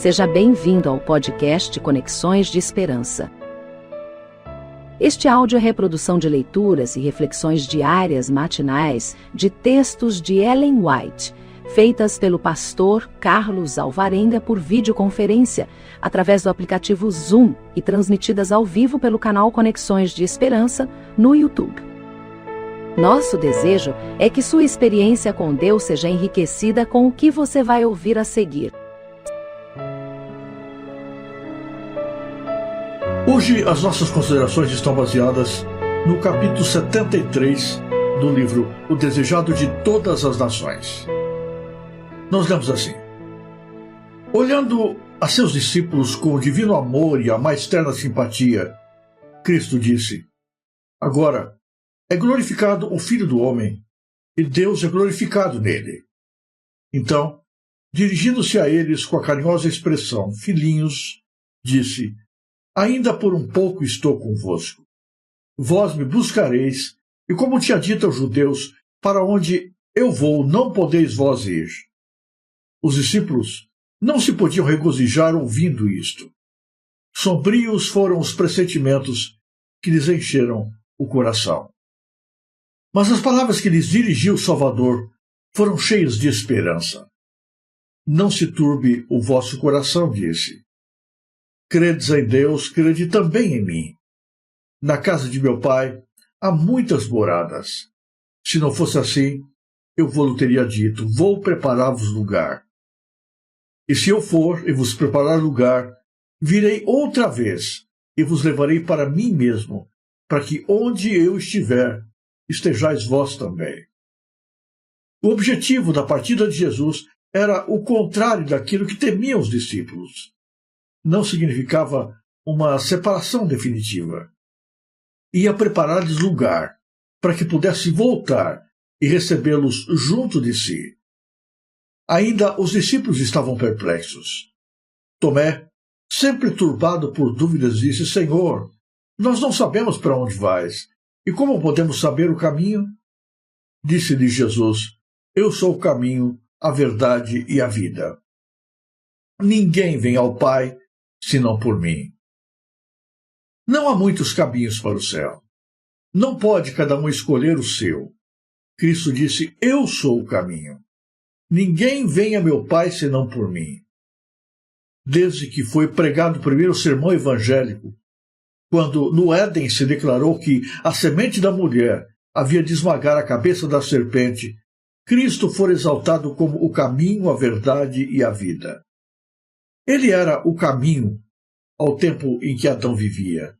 Seja bem-vindo ao podcast Conexões de Esperança. Este áudio é reprodução de leituras e reflexões diárias matinais de textos de Ellen White, feitas pelo pastor Carlos Alvarenga por videoconferência, através do aplicativo Zoom e transmitidas ao vivo pelo canal Conexões de Esperança no YouTube. Nosso desejo é que sua experiência com Deus seja enriquecida com o que você vai ouvir a seguir. Hoje as nossas considerações estão baseadas no capítulo 73 do livro O Desejado de Todas as Nações. Nós lemos assim: olhando a seus discípulos com o divino amor e a mais terna simpatia, Cristo disse: agora é glorificado o Filho do Homem, e Deus é glorificado nele. Então, dirigindo-se a eles com a carinhosa expressão, filhinhos, disse: ainda por um pouco estou convosco. Vós me buscareis, e como tinha dito aos judeus, para onde eu vou não podeis vós ir. Os discípulos não se podiam regozijar ouvindo isto. Sombrios foram os pressentimentos que lhes encheram o coração. Mas as palavras que lhes dirigiu o Salvador foram cheias de esperança. Não se turbe o vosso coração, disse. Credes em Deus, crede também em mim. Na casa de meu pai há muitas moradas. Se não fosse assim, eu vou-lhe teria dito, vou preparar-vos lugar. E se eu for e vos preparar lugar, virei outra vez e vos levarei para mim mesmo, para que onde eu estiver, estejais vós também. O objetivo da partida de Jesus era o contrário daquilo que temiam os discípulos. Não significava uma separação definitiva. Ia preparar-lhes lugar para que pudesse voltar e recebê-los junto de si. Ainda os discípulos estavam perplexos. Tomé, sempre turbado por dúvidas, disse: Senhor, nós não sabemos para onde vais, e como podemos saber o caminho? Disse-lhe Jesus: eu sou o caminho, a verdade e a vida. Ninguém vem ao Pai senão por mim. Não há muitos caminhos para o céu. Não pode cada um escolher o seu. Cristo disse: eu sou o caminho. Ninguém vem a meu Pai senão por mim. Desde que foi pregado o primeiro sermão evangélico, quando no Éden se declarou que a semente da mulher havia de esmagar a cabeça da serpente, Cristo foi exaltado como o caminho, a verdade e a vida. Ele era o caminho ao tempo em que Adão vivia,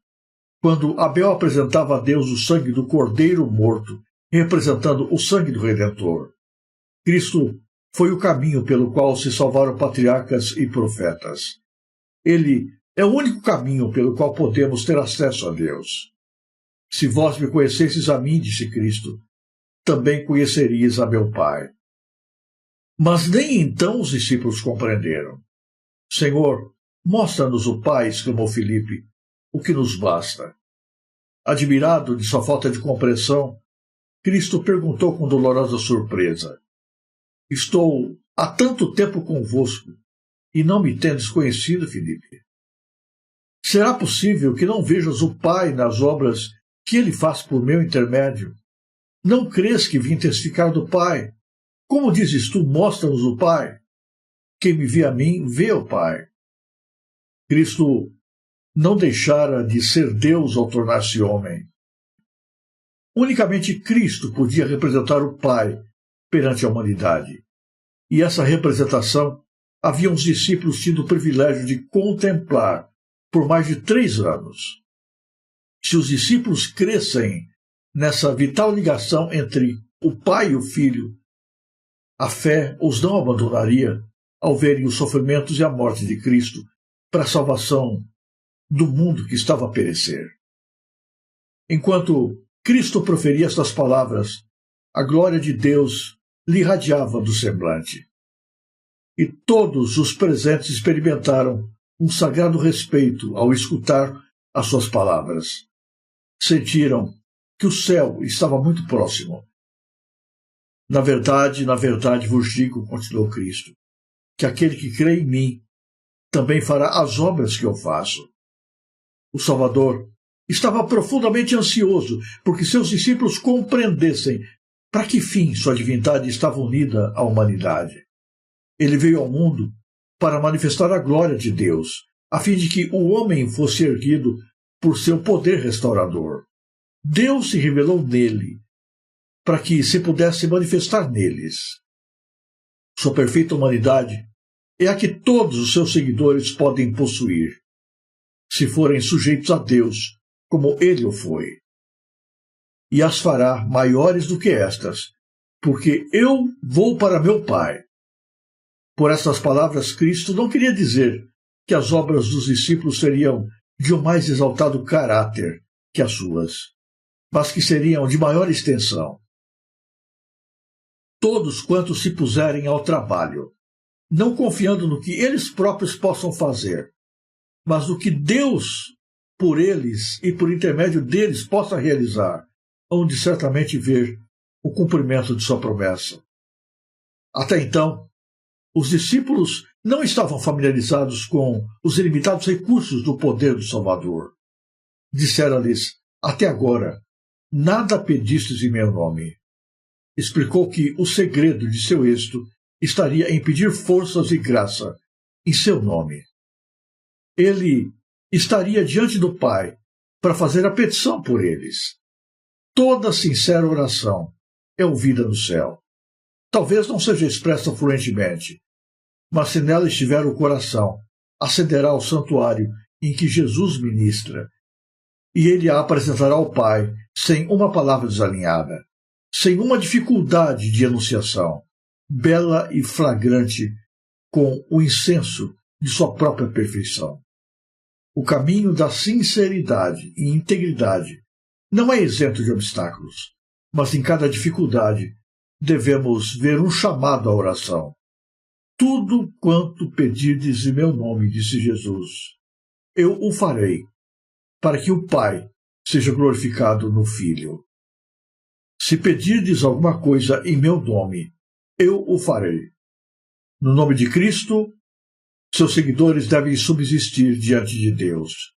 quando Abel apresentava a Deus o sangue do cordeiro morto, representando o sangue do Redentor. Cristo foi o caminho pelo qual se salvaram patriarcas e profetas. Ele é o único caminho pelo qual podemos ter acesso a Deus. Se vós me conhecesseis a mim, disse Cristo, também conheceríeis a meu Pai. Mas nem então os discípulos compreenderam. Senhor, mostra-nos o Pai, exclamou Filipe, o que nos basta. Admirado de sua falta de compreensão, Cristo perguntou com dolorosa surpresa: estou há tanto tempo convosco e não me tendes conhecido, Filipe? Será possível que não vejas o Pai nas obras que ele faz por meu intermédio? Não crês que vim testificar do Pai? Como dizes tu, mostra-nos o Pai? Quem me vê a mim, vê o Pai. Cristo não deixara de ser Deus ao tornar-se homem. Unicamente Cristo podia representar o Pai perante a humanidade. E essa representação haviam os discípulos tido o privilégio de contemplar por mais de 3 anos. Se os discípulos crescem nessa vital ligação entre o Pai e o Filho, a fé os não abandonaria ao verem os sofrimentos e a morte de Cristo para a salvação do mundo que estava a perecer. Enquanto Cristo proferia estas palavras, a glória de Deus lhe irradiava do semblante. E todos os presentes experimentaram um sagrado respeito ao escutar as suas palavras. Sentiram que o céu estava muito próximo. Na verdade vos digo, continuou Cristo, que aquele que crê em mim também fará as obras que eu faço. O Salvador estava profundamente ansioso porque seus discípulos compreendessem para que fim sua divindade estava unida à humanidade. Ele veio ao mundo para manifestar a glória de Deus, a fim de que o homem fosse erguido por seu poder restaurador. Deus se revelou nele, para que se pudesse manifestar neles. Sua perfeita humanidade é a que todos os seus seguidores podem possuir, se forem sujeitos a Deus, como ele o foi. E as fará maiores do que estas, porque eu vou para meu Pai. Por estas palavras, Cristo não queria dizer que as obras dos discípulos seriam de um mais exaltado caráter que as suas, mas que seriam de maior extensão. Todos quantos se puserem ao trabalho, não confiando no que eles próprios possam fazer, mas no que Deus, por eles e por intermédio deles, possa realizar, hão de certamente ver o cumprimento de sua promessa. Até então, os discípulos não estavam familiarizados com os ilimitados recursos do poder do Salvador. Dissera-lhes, até agora, nada pedistes em meu nome. Explicou que o segredo de seu êxito estaria em pedir forças e graça em seu nome. Ele estaria diante do Pai para fazer a petição por eles. Toda sincera oração é ouvida no céu. Talvez não seja expressa fluentemente, mas se nela estiver o coração, ascenderá ao santuário em que Jesus ministra, e ele a apresentará ao Pai sem uma palavra desalinhada, sem uma dificuldade de enunciação, bela e flagrante, com o incenso de sua própria perfeição. O caminho da sinceridade e integridade não é isento de obstáculos, mas em cada dificuldade devemos ver um chamado à oração. Tudo quanto pedirdes em meu nome, disse Jesus, eu o farei, para que o Pai seja glorificado no Filho. Se pedirdes alguma coisa em meu nome, eu o farei. No nome de Cristo, seus seguidores devem subsistir diante de Deus.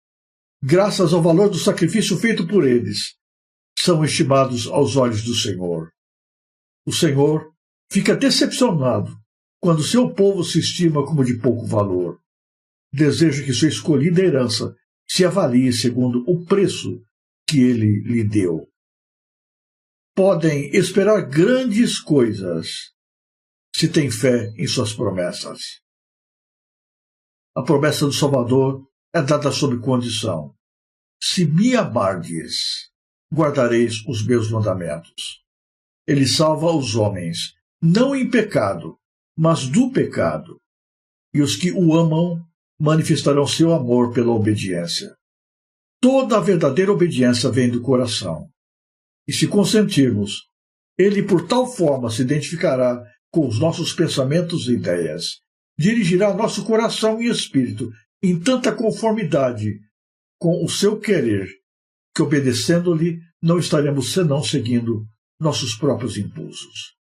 Graças ao valor do sacrifício feito por eles, são estimados aos olhos do Senhor. O Senhor fica decepcionado quando seu povo se estima como de pouco valor. Deseja que sua escolhida herança se avalie segundo o preço que ele lhe deu. Podem esperar grandes coisas se têm fé em suas promessas. A promessa do Salvador é dada sob condição. Se me amardes, guardareis os meus mandamentos. Ele salva os homens, não em pecado, mas do pecado. E os que o amam manifestarão seu amor pela obediência. Toda a verdadeira obediência vem do coração. E se consentirmos, ele por tal forma se identificará com os nossos pensamentos e ideias, dirigirá nosso coração e espírito em tanta conformidade com o seu querer, que obedecendo-lhe não estaremos senão seguindo nossos próprios impulsos.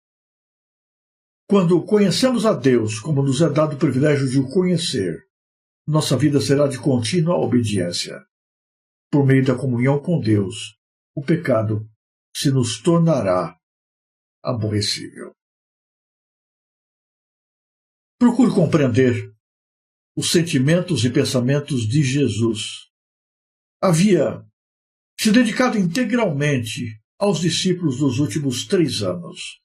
Quando conhecemos a Deus, como nos é dado o privilégio de o conhecer, nossa vida será de contínua obediência. Por meio da comunhão com Deus, o pecado se nos tornará aborrecível. Procure compreender os sentimentos e pensamentos de Jesus. Havia se dedicado integralmente aos discípulos dos últimos 3 anos.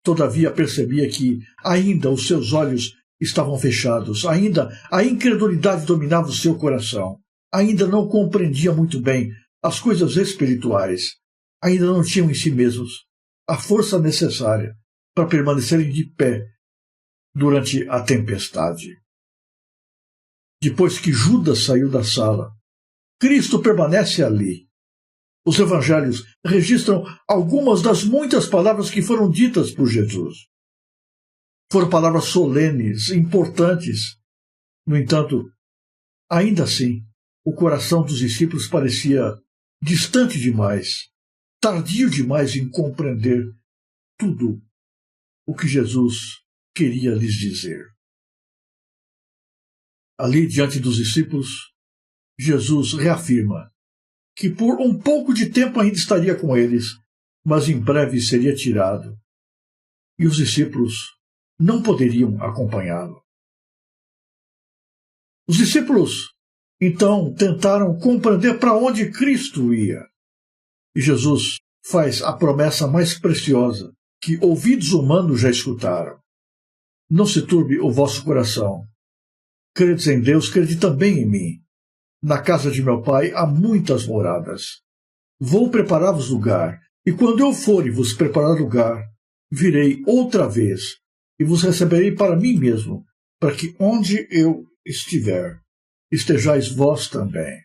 Todavia percebia que ainda os seus olhos estavam fechados, ainda a incredulidade dominava o seu coração, ainda não compreendia muito bem as coisas espirituais, ainda não tinham em si mesmos a força necessária para permanecerem de pé durante a tempestade. Depois que Judas saiu da sala, Cristo permanece ali. Os evangelhos registram algumas das muitas palavras que foram ditas por Jesus. Foram palavras solenes, importantes. No entanto, ainda assim, o coração dos discípulos parecia distante demais, tardio demais em compreender tudo o que Jesus queria lhes dizer. Ali, diante dos discípulos, Jesus reafirma que por um pouco de tempo ainda estaria com eles, mas em breve seria tirado. E os discípulos não poderiam acompanhá-lo. Os discípulos, então, tentaram compreender para onde Cristo ia. E Jesus faz a promessa mais preciosa que ouvidos humanos já escutaram. Não se turbe o vosso coração. Credes em Deus, crede também em mim. Na casa de meu Pai há muitas moradas. Vou preparar-vos lugar, e quando eu for e vos preparar lugar, virei outra vez, e vos receberei para mim mesmo, para que onde eu estiver, estejais vós também.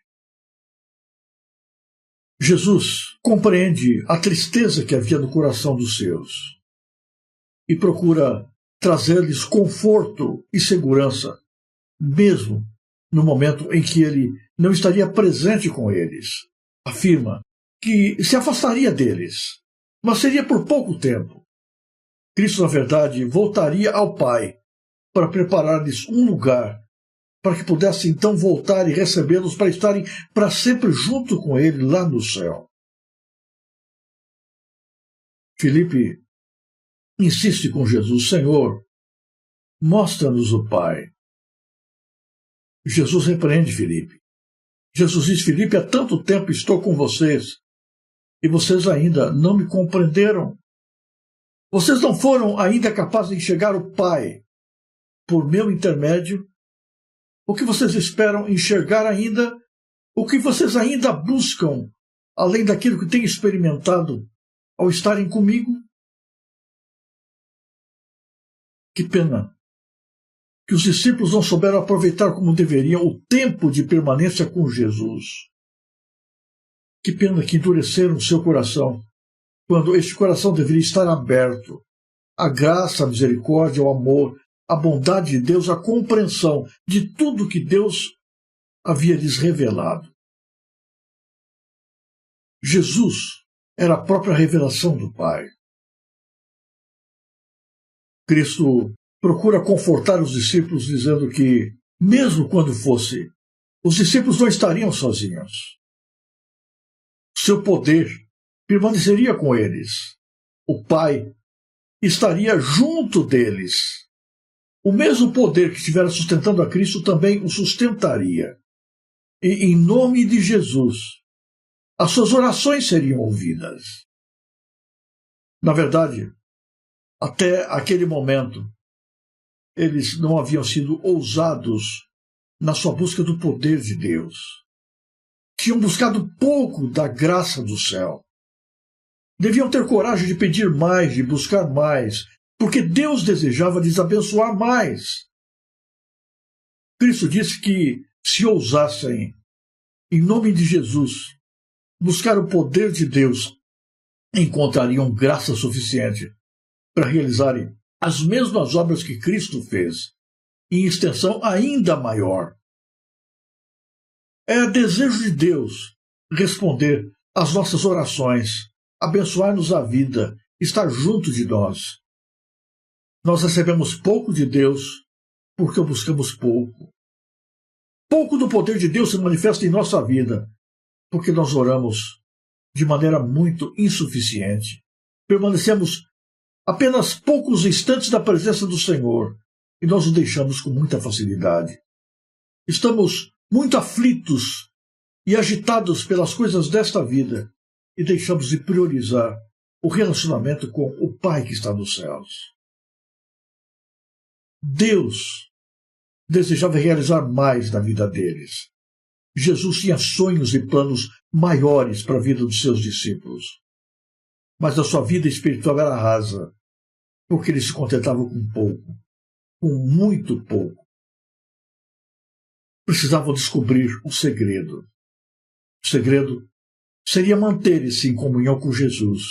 Jesus compreende a tristeza que havia no coração dos seus e procura trazer-lhes conforto e segurança, mesmo no momento em que ele não estaria presente com eles. Afirma que se afastaria deles, mas seria por pouco tempo. Cristo, na verdade, voltaria ao Pai para preparar-lhes um lugar, para que pudesse então voltar e recebê-los para estarem para sempre junto com ele lá no céu. Filipe insiste com Jesus: Senhor, mostra-nos o Pai. Jesus repreende Filipe. Jesus diz: Filipe, há tanto tempo estou com vocês e vocês ainda não me compreenderam. Vocês não foram ainda capazes de enxergar o Pai por meu intermédio. O que vocês esperam enxergar ainda? O que vocês ainda buscam, além daquilo que têm experimentado ao estarem comigo? Que pena que os discípulos não souberam aproveitar como deveriam o tempo de permanência com Jesus. Que pena que endureceram seu coração, quando este coração deveria estar aberto à graça, à misericórdia, ao amor, à bondade de Deus, à compreensão de tudo que Deus havia lhes revelado. Jesus era a própria revelação do Pai. Cristo procura confortar os discípulos dizendo que, mesmo quando fosse, os discípulos não estariam sozinhos. Seu poder permaneceria com eles. O Pai estaria junto deles. O mesmo poder que estivera sustentando a Cristo também o sustentaria. E, em nome de Jesus, as suas orações seriam ouvidas. Na verdade, até aquele momento, eles não haviam sido ousados na sua busca do poder de Deus. Tinham buscado pouco da graça do céu. Deviam ter coragem de pedir mais, de buscar mais, porque Deus desejava lhes abençoar mais. Cristo disse que, se ousassem, em nome de Jesus, buscar o poder de Deus, encontrariam graça suficiente para realizarem as mesmas obras que Cristo fez, em extensão ainda maior. É desejo de Deus responder às nossas orações, abençoar-nos a vida, estar junto de nós. Nós recebemos pouco de Deus porque o buscamos pouco. Pouco do poder de Deus se manifesta em nossa vida porque nós oramos de maneira muito insuficiente. Permanecemos apenas poucos instantes na presença do Senhor e nós o deixamos com muita facilidade. Estamos muito aflitos e agitados pelas coisas desta vida e deixamos de priorizar o relacionamento com o Pai que está nos céus. Deus desejava realizar mais na vida deles. Jesus tinha sonhos e planos maiores para a vida dos seus discípulos. Mas a sua vida espiritual era rasa, porque eles se contentavam com pouco, com muito pouco. Precisavam descobrir o segredo. O segredo seria manter-se em comunhão com Jesus.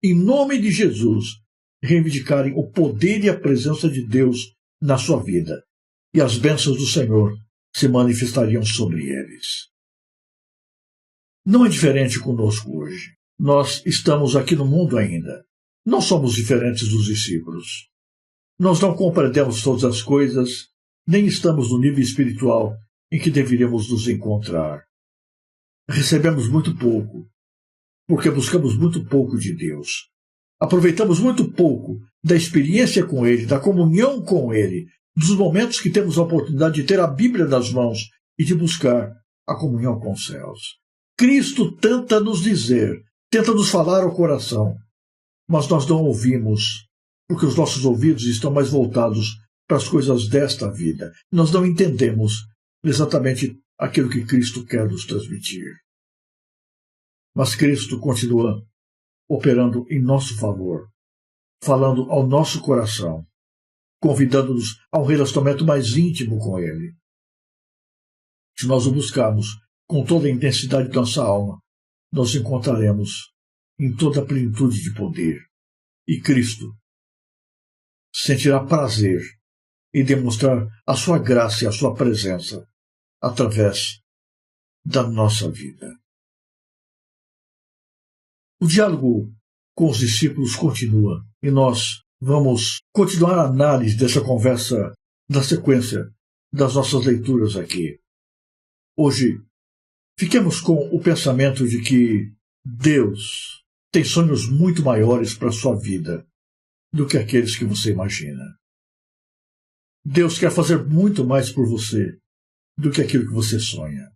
Em nome de Jesus, reivindicarem o poder e a presença de Deus na sua vida, e as bênçãos do Senhor se manifestariam sobre eles. Não é diferente conosco hoje. Nós estamos aqui no mundo ainda. Não somos diferentes dos discípulos. Nós não compreendemos todas as coisas, nem estamos no nível espiritual em que deveríamos nos encontrar. Recebemos muito pouco, porque buscamos muito pouco de Deus. Aproveitamos muito pouco da experiência com Ele, da comunhão com Ele, dos momentos que temos a oportunidade de ter a Bíblia nas mãos e de buscar a comunhão com os céus. Cristo tenta nos dizer, tenta nos falar ao coração, mas nós não ouvimos, porque os nossos ouvidos estão mais voltados para as coisas desta vida. Nós não entendemos exatamente aquilo que Cristo quer nos transmitir. Mas Cristo continua operando em nosso favor, falando ao nosso coração, convidando-nos a um relacionamento mais íntimo com Ele. Se nós o buscarmos com toda a intensidade de nossa alma, nós encontraremos em toda a plenitude de poder. E Cristo sentirá prazer em demonstrar a sua graça e a sua presença através da nossa vida. O diálogo com os discípulos continua e nós vamos continuar a análise dessa conversa na sequência das nossas leituras aqui. Hoje, fiquemos com o pensamento de que Deus tem sonhos muito maiores para a sua vida do que aqueles que você imagina. Deus quer fazer muito mais por você do que aquilo que você sonha.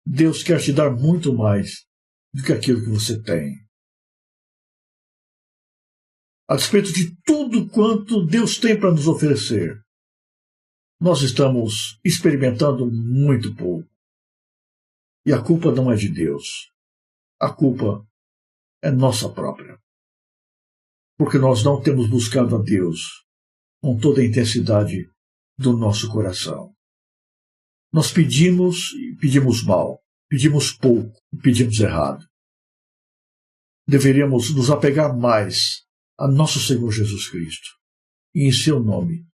Deus quer te dar muito mais do que aquilo que você tem. A despeito de tudo quanto Deus tem para nos oferecer, nós estamos experimentando muito pouco. E a culpa não é de Deus. A culpa é nossa própria. Porque nós não temos buscado a Deus com toda a intensidade do nosso coração. Nós pedimos e pedimos mal, pedimos pouco e pedimos errado. Deveríamos nos apegar mais a nosso Senhor Jesus Cristo e, em seu nome,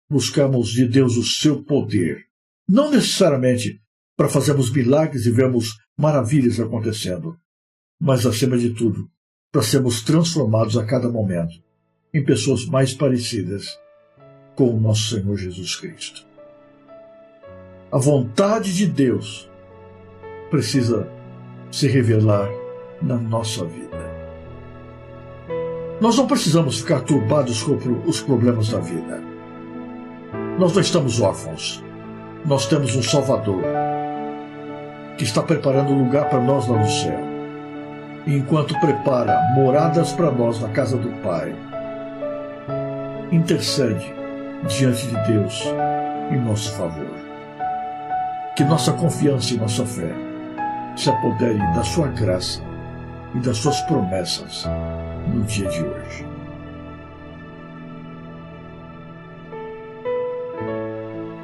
buscarmos de Deus o seu poder, não necessariamente para fazermos milagres e vermos maravilhas acontecendo, mas, acima de tudo, para sermos transformados a cada momento em pessoas mais parecidas com o nosso Senhor Jesus Cristo. A vontade de Deus precisa se revelar na nossa vida. Nós não precisamos ficar turbados com os problemas da vida. Nós não estamos órfãos. Nós temos um Salvador que está preparando um lugar para nós lá no céu. E enquanto prepara moradas para nós na casa do Pai, intercede diante de Deus em nosso favor. Que nossa confiança e nossa fé se apoderem da sua graça e das suas promessas no dia de hoje.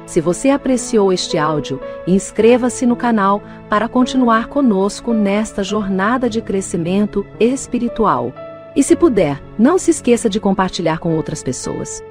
Se você apreciou este áudio, inscreva-se no canal para continuar conosco nesta jornada de crescimento espiritual. E se puder, não se esqueça de compartilhar com outras pessoas.